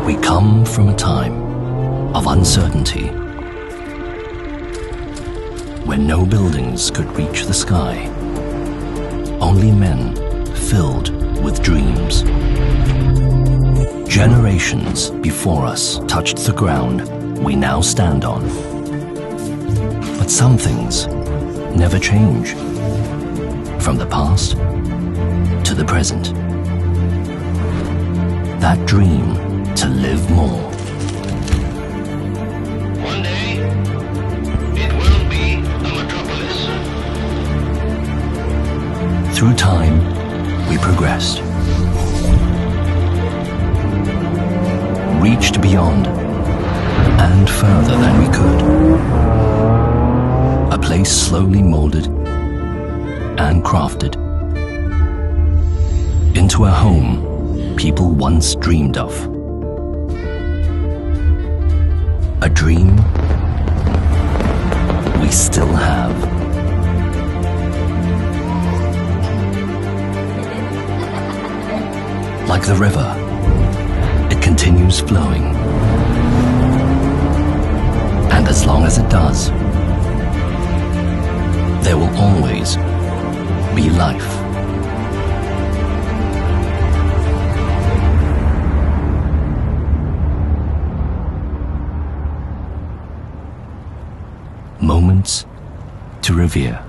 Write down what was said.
We come from a time of uncertainty, when no buildings could reach the sky, only men filled with dreams. Generations before us touched the ground we now stand on. But some things never change, from the past to the present. That dream to live more. One day, it will be a metropolis. Through time, we progressed. Reached beyond and further than we could. A place slowly molded and crafted into a home people once dreamed of. A dream we still have. Like the river, it continues flowing. And as long as it does, there will always be life. Moments to Rivière.